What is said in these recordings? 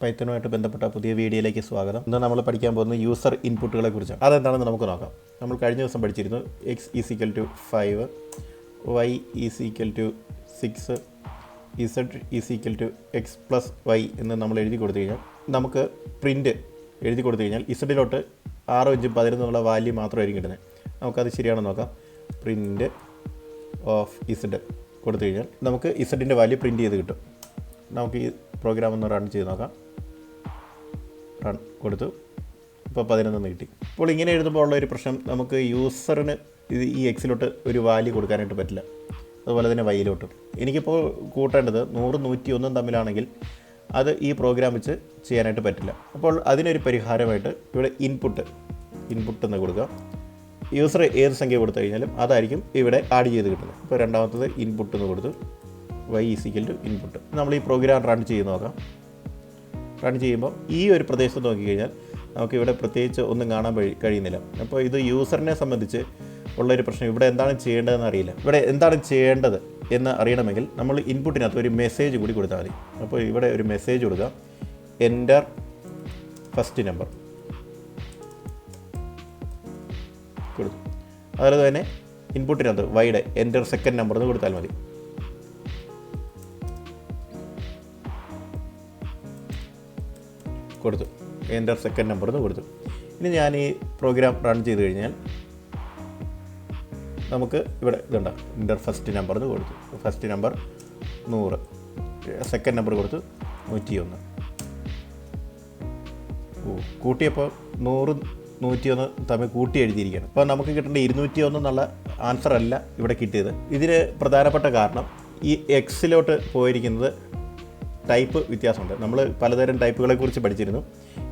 പൈത്തനുമായിട്ട് ബന്ധപ്പെട്ട പുതിയ വീഡിയോയിലേക്ക് സ്വാഗതം. ഇന്ന് നമ്മൾ പഠിക്കാൻ പോകുന്ന യൂസർ ഇൻപുട്ടുകളെ കുറിച്ചാണ്. അതെന്താണെന്ന് നമുക്ക് നോക്കാം. നമ്മൾ കഴിഞ്ഞ ദിവസം പഠിച്ചിരുന്നു X is equal to 5, Y is equal to 6, Z is equal to X plus Y എന്ന് നമ്മൾ എഴുതി കൊടുത്തു കഴിഞ്ഞാൽ നമുക്ക് പ്രിൻറ്റ് എഴുതി കൊടുത്തു കഴിഞ്ഞാൽ ഇസഡിലോട്ട് 6, 5, 11 എന്നുള്ള വാല്യൂ മാത്രമായിരിക്കും കിട്ടുന്നത്. നമുക്കത് ശരിയാണെന്ന് നോക്കാം. പ്രിൻറ്റ് ഓഫ് ഇസഡ് കൊടുത്തു കഴിഞ്ഞാൽ നമുക്ക് ഇസഡിൻ്റെ വാല്യൂ പ്രിൻറ്റ് ചെയ്ത് കിട്ടും. നമുക്ക് ഈ പ്രോഗ്രാം ഒന്ന് റൺ ചെയ്ത് നോക്കാം. റൺ കൊടുത്തു. ഇപ്പോൾ 11 കിട്ടി. ഇപ്പോൾ ഇങ്ങനെ എഴുതുമ്പോൾ ഉള്ള ഒരു പ്രശ്നം, നമുക്ക് യൂസറിന് ഈ എക്സിലോട്ട് ഒരു വാല്യൂ കൊടുക്കാനായിട്ട് പറ്റില്ല. അതുപോലെ തന്നെ വൈയിലോട്ടും. എനിക്കിപ്പോൾ കൂട്ടേണ്ടത് 100, 101 തമ്മിലാണെങ്കിൽ അത് ഈ പ്രോഗ്രാം വെച്ച് ചെയ്യാനായിട്ട് പറ്റില്ല. അപ്പോൾ അതിനൊരു പരിഹാരമായിട്ട് ഇവിടെ ഇൻപുട്ട് എന്ന് കൊടുക്കുക. യൂസർ ഏത് സംഖ്യ കൊടുത്തു കഴിഞ്ഞാലും അതായിരിക്കും ഇവിടെ ആഡ് ചെയ്ത് കിട്ടുന്നത്. ഇപ്പോൾ രണ്ടാമത്തത് ഇൻപുട്ട് എന്ന് കൊടുത്തു. Y is equal to input. നമ്മൾ ഈ പ്രോഗ്രാം റൺ ചെയ്ത് നോക്കാം. റൺ ചെയ്യുമ്പോൾ ഈ ഒരു പ്രദേശത്ത് നോക്കിക്കഴിഞ്ഞാൽ നമുക്കിവിടെ പ്രത്യേകിച്ച് ഒന്നും കാണാൻ കഴിയുന്നില്ല. അപ്പോൾ ഇത് യൂസറിനെ സംബന്ധിച്ച് ഉള്ളൊരു പ്രശ്നം. ഇവിടെ എന്താണ് ചെയ്യേണ്ടതെന്ന് അറിയില്ല. ഇവിടെ എന്താണ് ചെയ്യേണ്ടത് എന്ന് അറിയണമെങ്കിൽ നമ്മൾ ഇൻപുട്ടിനകത്ത് ഒരു മെസ്സേജ് കൂടി കൊടുത്താൽ മതി. അപ്പോൾ ഇവിടെ ഒരു മെസ്സേജ് കൊടുക്കുക. എൻ്റർ ഫസ്റ്റ് നമ്പർ കൊടുത്തു. അതുപോലെ തന്നെ ഇൻപുട്ടിനകത്ത് വൈയുടെ എൻ്റർ സെക്കൻഡ് നമ്പർ എന്ന് കൊടുത്താൽ മതി. കൊടുത്തു. എൻ്റർ സെക്കൻഡ് നമ്പർ എന്ന് കൊടുത്തു. ഇനി ഞാൻ ഈ പ്രോഗ്രാം റൺ ചെയ്ത് കഴിഞ്ഞാൽ നമുക്ക് ഇവിടെ ഇതുണ്ട്. എൻ്റർ ഫസ്റ്റ് നമ്പർ എന്ന് കൊടുത്തു. ഫസ്റ്റ് നമ്പർ 100, സെക്കൻഡ് നമ്പർ കൊടുത്തു 101. കൂട്ടിയപ്പോൾ 100, 101 തമ്മിൽ കൂട്ടി എഴുതിയിരിക്കുകയാണ്. അപ്പോൾ നമുക്ക് കിട്ടേണ്ട 201 എന്നുള്ള ആൻസർ അല്ല ഇവിടെ കിട്ടിയത്. ഇതിന് പ്രധാനപ്പെട്ട കാരണം ഈ എക്സിലോട്ട് പോയിരിക്കുന്നത് ടൈപ്പ് വ്യത്യാസമുണ്ട്. നമ്മൾ പലതരം ടൈപ്പുകളെ കുറിച്ച് പഠിച്ചിരുന്നു.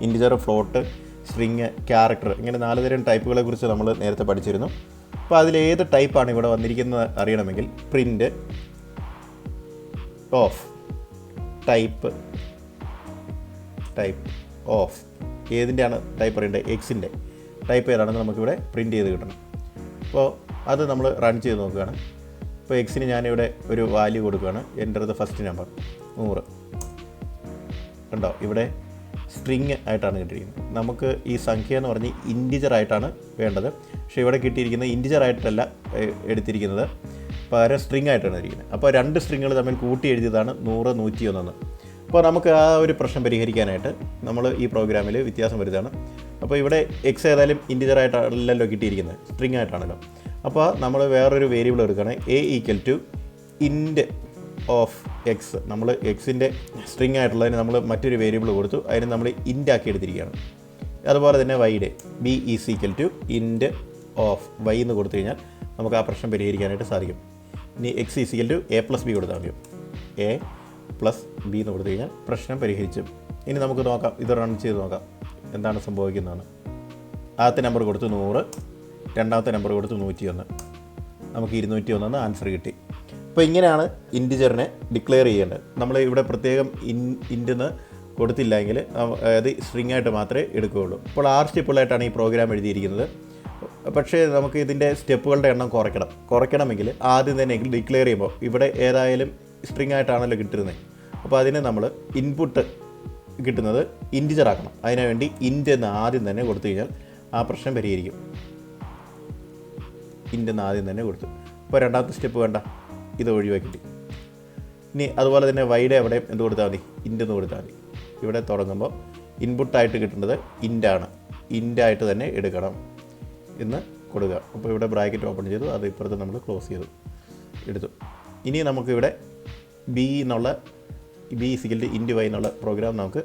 ഇൻറ്റിജർ, ഫ്ലോട്ട്, സ്ട്രിങ്, ക്യാരക്ടർ, ഇങ്ങനെ 4 തരം ടൈപ്പുകളെ കുറിച്ച് നമ്മൾ നേരത്തെ പഠിച്ചിരുന്നു. അപ്പോൾ അതിലേത് ടൈപ്പാണ് ഇവിടെ വന്നിരിക്കുന്നത് അറിയണമെങ്കിൽ പ്രിൻ്റ് ഓഫ് ടൈപ്പ് ഓഫ് ഏതിൻ്റെയാണ് ടൈപ്പ് അറിയേണ്ടത്? എക്സിൻ്റെ ടൈപ്പ് ഏതാണെന്ന് നമുക്കിവിടെ പ്രിൻ്റ് ചെയ്ത് കിട്ടണം. അപ്പോൾ അത് നമ്മൾ റൺ ചെയ്ത് നോക്കുകയാണ്. ഇപ്പോൾ എക്സിന് ഞാനിവിടെ ഒരു വാല്യൂ കൊടുക്കുകയാണ്. Enter the first number 100. കണ്ടോ, ഇവിടെ സ്ട്രിങ് ആയിട്ടാണ് കിട്ടിയിരിക്കുന്നത്. നമുക്ക് ഈ സംഖ്യ എന്ന് പറഞ്ഞ് ഇൻറ്റിജർ ആയിട്ടാണ് വേണ്ടത്. പക്ഷേ ഇവിടെ കിട്ടിയിരിക്കുന്നത് ഇൻറ്റിജർ ആയിട്ടല്ല എടുത്തിരിക്കുന്നത്, പകരം സ്ട്രിങ് ആയിട്ടാണ് ഇരിക്കുന്നത്. അപ്പോൾ 2 സ്ട്രിങ്ങുകൾ തമ്മിൽ കൂട്ടി എഴുതിയതാണ് 100, 101. അപ്പോൾ നമുക്ക് ആ ഒരു പ്രശ്നം പരിഹരിക്കാനായിട്ട് നമ്മൾ ഈ പ്രോഗ്രാമിൽ വ്യത്യാസം വരുന്നതാണ്. അപ്പോൾ ഇവിടെ എക്സ് ഏതായാലും ഇൻറ്റിജർ ആയിട്ടല്ലല്ലോ കിട്ടിയിരിക്കുന്നത്, സ്ട്രിങ് ആയിട്ടാണല്ലോ. അപ്പോൾ നമ്മൾ വേറൊരു വേരിയബിൾ എടുക്കുകയാണ്. A equal to int of X. നമ്മൾ എക്സിൻ്റെ സ്ട്രിങ് ആയിട്ടുള്ളതിന് നമ്മൾ മറ്റൊരു വേരിയബിൾ കൊടുത്തു. അതിന് നമ്മൾ ഇൻറ്റ് ആക്കി എടുത്തിരിക്കുകയാണ്. അതുപോലെ തന്നെ വൈയുടെ B is equal to int of Y എന്ന് കൊടുത്തു കഴിഞ്ഞാൽ നമുക്ക് ആ പ്രശ്നം പരിഹരിക്കാനായിട്ട് സാധിക്കും. ഇനി X is equal to A plus B കൊടുത്താൽ മതി. എ പ്ലസ് ബി എന്ന് കൊടുത്തു കഴിഞ്ഞാൽ പ്രശ്നം പരിഹരിച്ചു. ഇനി നമുക്ക് നോക്കാം, ഇത് റൺ ചെയ്ത് നോക്കാം എന്താണ് സംഭവിക്കുന്നതെന്ന്. ആദ്യത്തെ നമ്പർ കൊടുത്ത് 100, രണ്ടാമത്തെ നമ്പർ കൊടുത്ത് 101. നമുക്ക് 201 ആൻസർ കിട്ടി. അപ്പോൾ ഇങ്ങനെയാണ് ഇൻറ്റിജറിനെ ഡിക്ലെയർ ചെയ്യേണ്ടത്. നമ്മൾ ഇവിടെ പ്രത്യേകം ഇൻറ്റെന്ന് കൊടുത്തില്ലെങ്കിൽ അത് സ്ട്രിങ് ആയിട്ട് മാത്രമേ എടുക്കുകയുള്ളൂ. ഇപ്പോൾ 6 സ്റ്റെപ്പുകളായിട്ടാണ് ഈ പ്രോഗ്രാം എഴുതിയിരിക്കുന്നത്. പക്ഷേ നമുക്ക് ഇതിൻ്റെ സ്റ്റെപ്പുകളുടെ എണ്ണം കുറയ്ക്കണമെങ്കിൽ ആദ്യം തന്നെ ഡിക്ലെയർ ചെയ്യുമ്പോൾ ഇവിടെ ഏതായാലും സ്ട്രിങ് ആയിട്ടാണല്ലോ കിട്ടുന്നത്. അപ്പോൾ അതിന് നമ്മൾ ഇൻപുട്ട് കിട്ടുന്നത് ഇൻറ്റിജർ ആക്കണം. അതിനുവേണ്ടി ഇൻറ്റ് എന്ന് ആദ്യം തന്നെ കൊടുത്തു കഴിഞ്ഞാൽ ആ പ്രശ്നം പരിഹരിക്കും. ഇൻറ്റ് എന്ന് ആദ്യം തന്നെ കൊടുത്തു. ഇപ്പോൾ രണ്ടാമത്തെ സ്റ്റെപ്പ് വേണ്ട, ഇത് ഒഴിവാക്കിയിട്ട്. ഇനി അതുപോലെ തന്നെ വൈയുടെ എവിടെയും എന്ത് കൊടുത്താൽ മതി? ഇൻറ്റ് എന്ന് കൊടുത്താൽ മതി. ഇവിടെ തുടങ്ങുമ്പോൾ ഇൻപുട്ടായിട്ട് കിട്ടേണ്ടത് ഇൻറ്റാണ്. ഇൻറ്റായിട്ട് തന്നെ എടുക്കണം എന്ന് കൊടുക്കുക. അപ്പോൾ ഇവിടെ ബ്രാക്കറ്റ് ഓപ്പൺ ചെയ്തു, അത് ഇപ്പുറത്ത് നമ്മൾ ക്ലോസ് ചെയ്തു എടുത്തു. ഇനി നമുക്കിവിടെ ബി ഈസിക്കൽ ടു ഇൻറ്റ് വൈ എന്നുള്ള പ്രോഗ്രാം നമുക്ക്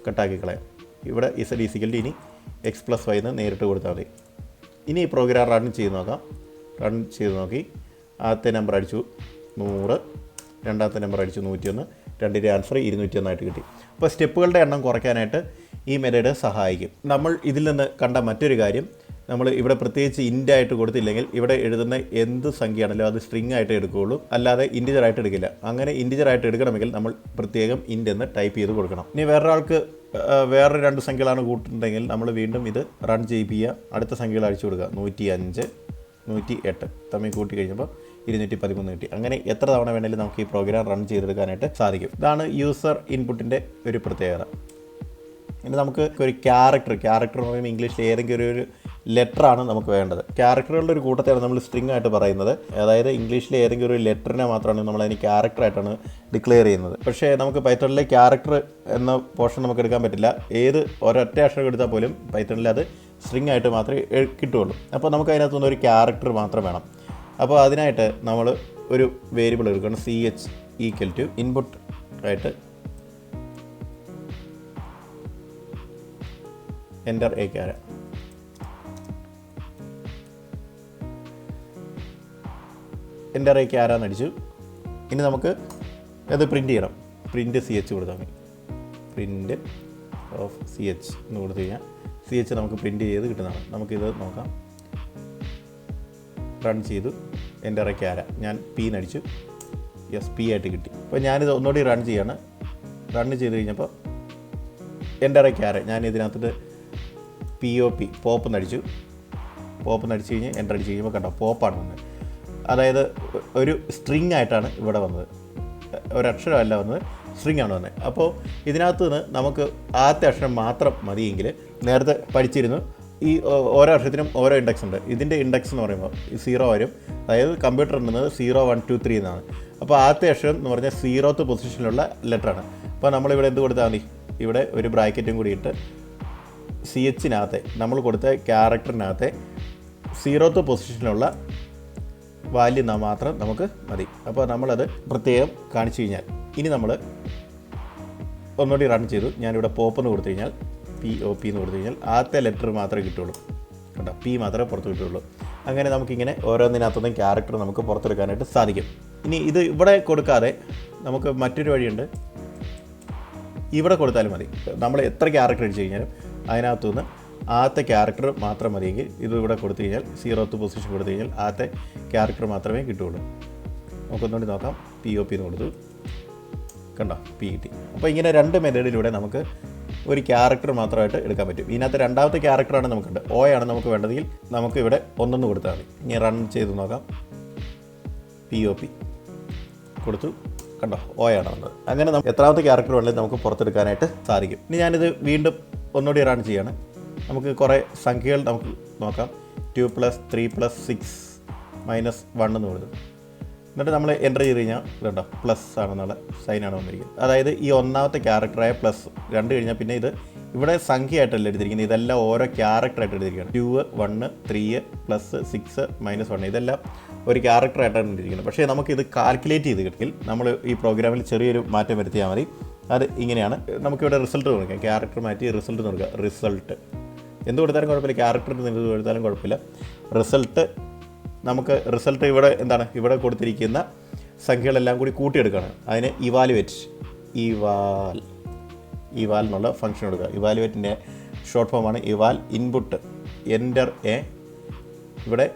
കട്ടാക്കി കളയാം. ഇവിടെ ഇസഡ് ഈസിക്കൽ ടു ഇനി എക്സ് പ്ലസ് വൈ എന്ന് നേരിട്ട് കൊടുത്താൽ മതി. ഇനി ഈ പ്രോഗ്രാം റൺ ചെയ്ത് നോക്കാം. റൺ ചെയ്ത് നോക്കി ആദ്യത്തെ നമ്പർ അടിച്ചു 100, രണ്ടാമത്തെ നമ്പർ അടിച്ചു 101, രണ്ടിൻ്റെ ആൻസർ 201 ആയിട്ട് കിട്ടി. അപ്പോൾ സ്റ്റെപ്പുകളുടെ എണ്ണം കുറയ്ക്കാനായിട്ട് ഈ മെത്തേഡ് സഹായിക്കും. നമ്മൾ ഇതിൽ നിന്ന് കണ്ട മറ്റൊരു കാര്യം, നമ്മൾ ഇവിടെ പ്രത്യേകിച്ച് ഇൻറ്റായിട്ട് കൊടുത്തില്ലെങ്കിൽ ഇവിടെ എഴുതുന്ന എന്ത് സംഖ്യയാണല്ലോ അത് സ്ട്രിങ് ആയിട്ട് എടുക്കുകയുള്ളൂ, അല്ലാതെ ഇൻറ്റിജർ ആയിട്ട് എടുക്കില്ല. അങ്ങനെ ഇൻറ്റിജർ ആയിട്ട് എടുക്കണമെങ്കിൽ നമ്മൾ പ്രത്യേകം ഇൻറ്റ് എന്ന് ടൈപ്പ് ചെയ്ത് കൊടുക്കണം. ഇനി വേറൊരാൾക്ക് വേറെ 2 സംഖ്യകളാണ് കൂട്ടുന്നുണ്ടെങ്കിൽ നമ്മൾ വീണ്ടും ഇത് റൺ ചെയ്യിപ്പിക്കുക. അടുത്ത സംഖ്യകൾ അടിച്ചു കൊടുക്കുക. 105, 108 തമ്മിൽ കൂട്ടി കഴിഞ്ഞപ്പോൾ 213 കിട്ടി. അങ്ങനെ എത്ര തവണ വേണമെങ്കിലും നമുക്ക് ഈ പ്രോഗ്രാം റൺ ചെയ്തെടുക്കാനായിട്ട് സാധിക്കും. ഇതാണ് യൂസർ ഇൻപുട്ടിൻ്റെ ഒരു പ്രത്യേകത. ഇനി നമുക്ക് ഒരു ക്യാരക്ടർ എന്ന് പറയുമ്പോൾ ഇംഗ്ലീഷിൽ ഏതെങ്കിലും ഒരു ലെറ്ററാണ് നമുക്ക് വേണ്ടത്. ക്യാരക്ടറുകളുടെ ഒരു കൂട്ടത്തെയാണ് നമ്മൾ സ്ട്രിങ് ആയിട്ട് പറയുന്നത്. അതായത് ഇംഗ്ലീഷിൽ ഏതെങ്കിലും ഒരു ലെറ്ററിനെ മാത്രമാണ് നമ്മൾ അതിന് ക്യാരക്ടറായിട്ടാണ് ഡിക്ലെയർ ചെയ്യുന്നത്. പക്ഷേ നമുക്ക് പൈത്തണിലെ ക്യാരക്ടർ എന്ന പോർഷൻ നമുക്ക് എടുക്കാൻ പറ്റില്ല. ഏത് ഒരൊറ്റ അക്ഷരം എടുത്താൽ പോലും പൈത്തണിൽ അത് സ്ട്രിങ് ആയിട്ട് മാത്രമേ കിട്ടുകയുള്ളൂ. അപ്പോൾ നമുക്ക് അതിനകത്തുനിന്ന് ഒരു ക്യാരക്ടർ മാത്രം വേണം. അപ്പോൾ അതിനായിട്ട് നമ്മൾ ഒരു വേരിയബിൾ എടുക്കണം. CH ഈക്വൽ ടു ഇൻപുട്ട് ആയിട്ട് enter a char. Enter a char എന്നടിച്ചു. ഇനി നമുക്ക് അത് പ്രിൻറ്റ് ചെയ്യണം. പ്രിൻറ്റ് CH കൊടുത്താൽ മതി. പ്രിൻറ്റ് ഓഫ് CH എന്ന് കൊടുത്തു കഴിഞ്ഞാൽ CH നമുക്ക് പ്രിൻറ്റ് ചെയ്ത് കിട്ടുന്നതാണ്. നമുക്കിത് നോക്കാം. റൺ ചെയ്തു. Enter a char. ഞാൻ P എന്നടിച്ചു. യെസ്, P ആയിട്ട് കിട്ടി. അപ്പോൾ ഞാനിത് ഒന്നുകൂടി റൺ ചെയ്യാണ്. റൺ ചെയ്ത് കഴിഞ്ഞപ്പോൾ എൻ്റർ എ ക്യാര. ഞാൻ ഇതിനകത്തിട്ട് POP പോപ്പ് എന്നടിച്ചു. പോപ്പ് എന്നടിച്ച് കഴിഞ്ഞ് എൻ്റർ അടിച്ച് കഴിയുമ്പോൾ കണ്ടോ പോപ്പാണ് വന്നത്. അതായത് ഒരു സ്ട്രിങ് ആയിട്ടാണ് ഇവിടെ വന്നത്. ഒരക്ഷരമല്ല വന്നത്, സ്ട്രിങ് ആണ് വന്നത്. അപ്പോൾ ഇതിനകത്ത് നിന്ന് നമുക്ക് ആദ്യത്തെ അക്ഷരം മാത്രം മതിയെങ്കിൽ നേരത്തെ പഠിച്ചിരുന്നു ഈ ഓരോ അക്ഷരത്തിനും ഓരോ ഇൻഡെക്സ് ഉണ്ട്. ഇതിൻ്റെ ഇൻഡെക്സ് എന്ന് പറയുമ്പോൾ 0 വരും. അതായത് കമ്പ്യൂട്ടർ ഉണ്ടെന്നത് 0, 1, 2, 3 എന്നാണ്. അപ്പോൾ ആദ്യത്തെ അക്ഷരം എന്ന് പറഞ്ഞാൽ 0th പൊസിഷനിലുള്ള ലെറ്ററാണ്. അപ്പോൾ നമ്മളിവിടെ എന്ത് കൊടുത്താൽ മതി? ഇവിടെ ഒരു ബ്രാക്കറ്റും കൂടി ഇട്ട് CHനകത്തെ നമ്മൾ കൊടുത്ത ക്യാരക്ടറിനകത്തെ 0th പൊസിഷനിലുള്ള വാല്യൂ മാത്രം നമുക്ക് മതി. അപ്പോൾ നമ്മളത് പ്രത്യേകം കാണിച്ചു കഴിഞ്ഞാൽ ഇനി നമ്മൾ ഒന്നുകൂടി റൺ ചെയ്തു. ഞാനിവിടെ പോപ്പ് എന്ന് കൊടുത്തു കഴിഞ്ഞാൽ POP എന്ന് കൊടുത്തു കഴിഞ്ഞാൽ ആദ്യത്തെ ലെറ്റർ മാത്രമേ കിട്ടുള്ളൂ. കേട്ടോ, P മാത്രമേ പുറത്ത് കിട്ടുള്ളൂ. അങ്ങനെ നമുക്കിങ്ങനെ ഓരോന്നിനകത്തുനിന്നും ക്യാരക്ടർ നമുക്ക് പുറത്തെടുക്കാനായിട്ട് സാധിക്കും. ഇനി ഇത് ഇവിടെ കൊടുക്കാതെ നമുക്ക് മറ്റൊരു വഴിയുണ്ട്. ഇവിടെ കൊടുത്താലും മതി. നമ്മൾ എത്ര ക്യാരക്ടർ അടിച്ചു കഴിഞ്ഞാലും അതിനകത്തുനിന്ന് ആദ്യത്തെ ക്യാരക്ടർ മാത്രം മതിയെങ്കിൽ ഇത് ഇവിടെ കൊടുത്തു കഴിഞ്ഞാൽ 0th പൊസിഷൻ കൊടുത്തു കഴിഞ്ഞാൽ ആദ്യത്തെ ക്യാരക്ടർ മാത്രമേ കിട്ടുകയുള്ളൂ. നമുക്കൊന്നുകൂടി നോക്കാം. POP എന്ന് കൊടുത്തു. കണ്ടോ, P കിട്ടി. അപ്പോൾ ഇങ്ങനെ 2 മെത്തേഡിലൂടെ നമുക്ക് ഒരു ക്യാരക്ടർ മാത്രമായിട്ട് എടുക്കാൻ പറ്റും. ഇതിനകത്ത് രണ്ടാമത്തെ ക്യാരക്ടറാണ് നമുക്കുണ്ട്. O ആണ് നമുക്ക് വേണ്ടതെങ്കിൽ നമുക്ക് ഇവിടെ 1 കൊടുത്താൽ മതി. ഇനി റൺ ചെയ്ത് നോക്കാം. POP കൊടുത്തു. കണ്ടോ, O ആണ് വന്നത്. അങ്ങനെ എത്രാമത്തെ ക്യാരക്ടർ വേണമെങ്കിലും നമുക്ക് പുറത്തെടുക്കാനായിട്ട് സാധിക്കും. ഇനി ഞാനിത് വീണ്ടും ഒന്നുകൂടി റൺ ചെയ്യാണ്. നമുക്ക് കുറേ സംഖ്യകൾ നമുക്ക് നോക്കാം. 2 + 3 + 6 - 1 എന്ന് കൊടുത്തു. എന്നിട്ട് നമ്മൾ എൻ്റർ ചെയ്ത് കഴിഞ്ഞാൽ ഇതുണ്ടോ പ്ലസ് ആണെന്നുള്ള സൈനാണ് വന്നിരിക്കുന്നത്. അതായത് ഈ ഒന്നാമത്തെ ക്യാരക്ടറായ പ്ലസ് 2 കഴിഞ്ഞാൽ പിന്നെ ഇത് ഇവിടെ സംഖ്യയായിട്ടല്ല എടുത്തിരിക്കുന്നത്. ഇതെല്ലാം ഓരോ ക്യാരക്ടറായിട്ട് എടുത്തിരിക്കുകയാണ്. 2, 1, 3, +6, -1 ഇതെല്ലാം ഒരു ക്യാരക്ടറായിട്ടാണ് എടുത്തിരിക്കുന്നത്. പക്ഷേ നമുക്കിത് കാൽക്കുലേറ്റ് ചെയ്ത് കിട്ടിൽ നമ്മൾ ഈ പ്രോഗ്രാമിൽ ചെറിയൊരു മാറ്റം വരുത്തിയാൽ മതി. അത് ഇങ്ങനെയാണ്. നമുക്കിവിടെ റിസൾട്ട് കൊടുക്കാം. ക്യാരക്ടർ മാറ്റി റിസൾട്ട് കൊടുക്കുക. റിസൾട്ട് എന്ത് കൊടുത്താലും കുഴപ്പമില്ല. ക്യാരക്ടറിന് എന്ത് കൊടുത്താലും കുഴപ്പമില്ല. റിസൾട്ട് ഇവിടെ എന്താണ്? ഇവിടെ കൊടുത്തിരിക്കുന്ന സംഖ്യകളെല്ലാം കൂടി കൂട്ടിയെടുക്കുകയാണ്. അതിന് ഇവാലുവേറ്റ് എന്നുള്ള ഫംഗ്ഷൻ കൊടുക്കുക. ഇവാലുവേറ്റിൻ്റെ ഷോർട്ട് ഫോമാണ് ഇവാൽ. ഇൻപുട്ട് എൻ്റർ എ, ഇവിടെ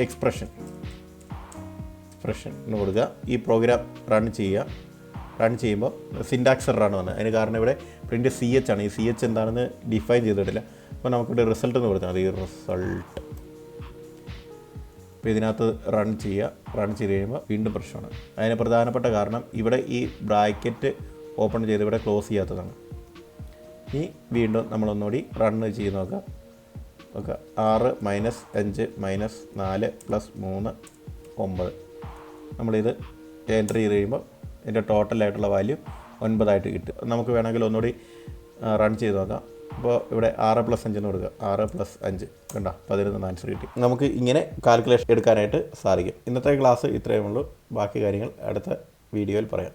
എക്സ്പ്രഷൻ എന്ന് കൊടുക്കുക. ഈ പ്രോഗ്രാം റൺ ചെയ്യുമ്പോൾ സിൻടാക്സ് എററാണ് വന്നത്. അതിന് കാരണം ഇവിടെ പ്രിൻറ്റ് CH ആണ്. ഈ CH എന്താണെന്ന് ഡിഫൈൻ ചെയ്തിട്ടില്ല. അപ്പോൾ നമുക്കിവിടെ റിസൾട്ട് എന്ന് കൊടുത്താൽ മതി. റിസൾട്ട്. അപ്പോൾ ഇതിനകത്ത് റൺ ചെയ്ത് കഴിയുമ്പോൾ വീണ്ടും പ്രശ്നമാണ്. അതിന് പ്രധാനപ്പെട്ട കാരണം ഇവിടെ ഈ ബ്രാക്കറ്റ് ഓപ്പൺ ചെയ്ത് ഇവിടെ ക്ലോസ് ചെയ്യാത്തതാണ്. ഇനി വീണ്ടും നമ്മളൊന്നുകൂടി റൺ ചെയ്ത് നോക്കാം. 6 - 5 - 4 + 3 9. നമ്മളിത് എൻ്റർ ചെയ്ത് കഴിയുമ്പോൾ ഇതിൻ്റെ ടോട്ടലായിട്ടുള്ള വാല്യൂ 9 ആയിട്ട് കിട്ടും. നമുക്ക് വേണമെങ്കിൽ ഒന്നുകൂടി റൺ ചെയ്ത് നോക്കാം. അപ്പോൾ ഇവിടെ 6 + 5 എന്ന് കൊടുക്കുക. 6 + 5 കണ്ടോ 11 ആൻസർ കിട്ടി. നമുക്ക് ഇങ്ങനെ കാൽക്കുലേഷൻ എടുക്കാനായിട്ട് സാധിക്കും. ഇന്നത്തെ ക്ലാസ് ഇത്രയേ ഉള്ളൂ. ബാക്കി കാര്യങ്ങൾ അടുത്ത വീഡിയോയിൽ പറയാം.